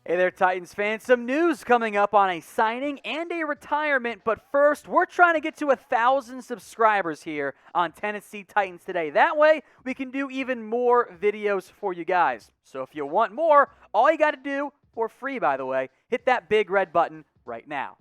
Hey there, Titans fans. Some news coming up on a signing and a retirement, but first, we're trying to get to 1,000 subscribers here on Tennessee Titans Today. That way, we can do even more videos for you guys. So if you want more, all you got to do, for free by the way, hit that big red button right now.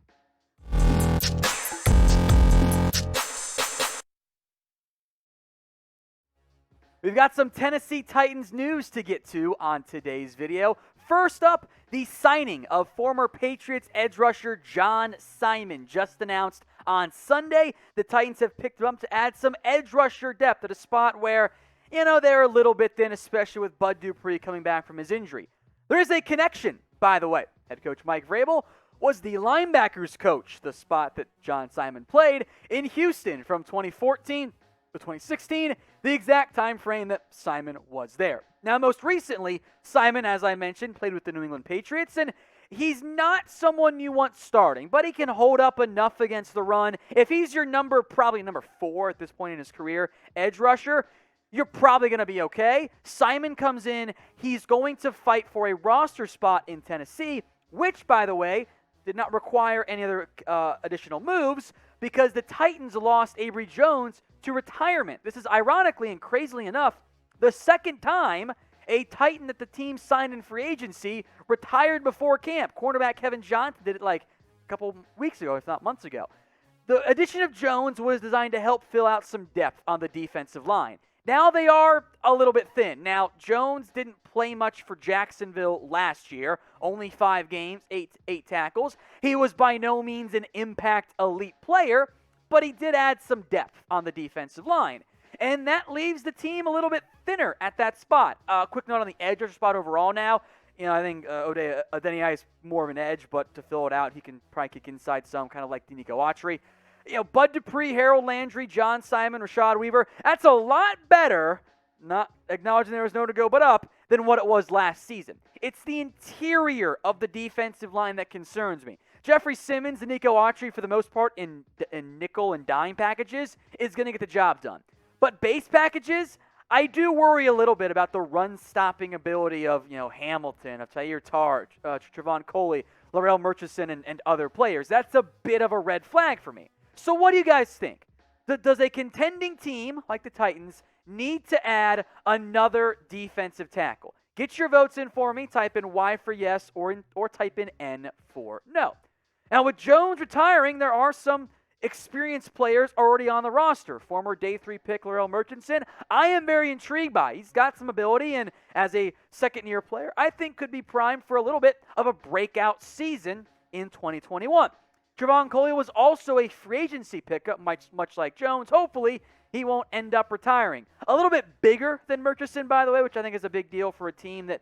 We've got some Tennessee Titans news to get to on today's video. First up, the signing of former Patriots edge rusher John Simon just announced on Sunday. The Titans have picked him up to add some edge rusher depth at a spot where, they're a little bit thin, especially with Bud Dupree coming back from his injury. There is a connection, by the way. Head coach Mike Vrabel was the linebackers coach, the spot that John Simon played in Houston from 2014 to 2016, the exact time frame that Simon was there. Now, most recently, Simon, as I mentioned, played with the New England Patriots, and he's not someone you want starting, but he can hold up enough against the run. If he's your probably number 4 at this point in his career, edge rusher, you're probably going to be okay. Simon comes in. He's going to fight for a roster spot in Tennessee, which, by the way, did not require any other additional moves because the Titans lost Abry Jones to retirement. This is ironically and crazily enough the second time a Titan that the team signed in free agency retired before camp. Cornerback Kevin Johnson did it like a couple weeks ago, if not months ago. The addition of Jones was designed to help fill out some depth on the defensive line. Now they are a little bit thin. Now, Jones didn't play much for Jacksonville last year. Only 5 games, 8 tackles. He was by no means an impact elite player, but he did add some depth on the defensive line. And that leaves the team a little bit thinner at that spot. Quick note on the edge rusher spot overall now. I think Downey is more of an edge, but to fill it out, he can probably kick inside some, kind of like Denico Autry. Bud Dupree, Harold Landry, John Simon, Rashad Weaver. That's a lot better, not acknowledging there was no to go but up, than what it was last season. It's the interior of the defensive line that concerns me. Jeffrey Simmons and Denico Autry, for the most part, in nickel and dime packages, is going to get the job done. But base packages, I do worry a little bit about the run-stopping ability of, Hamilton, of Tyir Targe, Trevon Coley, Laurel Murchison, and other players. That's a bit of a red flag for me. So what do you guys think? Does a contending team like the Titans need to add another defensive tackle? Get your votes in for me. Type in Y for yes or type in N for no. Now, with Jones retiring, there are some experienced players already on the roster. Former day 3 pick Laurel Murchison, I am very intrigued by. He's got some ability, and as a second-year player, I think could be primed for a little bit of a breakout season in 2021. Trevon Coley was also a free agency pickup, much like Jones. Hopefully, he won't end up retiring. A little bit bigger than Murchison, by the way, which I think is a big deal for a team that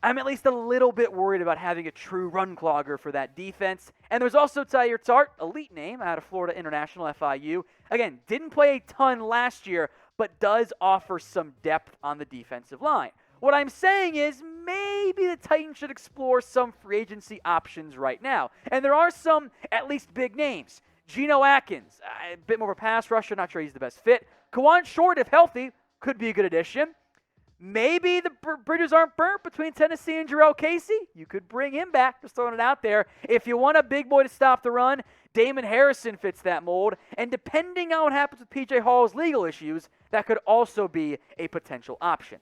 I'm at least a little bit worried about having a true run clogger for that defense. And there's also Tyir Tart, elite name out of Florida International, FIU. Again, didn't play a ton last year, but does offer some depth on the defensive line. What I'm saying is maybe the Titans should explore some free agency options right now. And there are some, at least big names. Geno Atkins, a bit more of a pass rusher, not sure he's the best fit. Kawan Short, if healthy, could be a good addition. Maybe the bridges aren't burnt between Tennessee and Jarrell Casey. You could bring him back, just throwing it out there. If you want a big boy to stop the run, Damon Harrison fits that mold. And depending on what happens with P.J. Hall's legal issues, that could also be a potential option.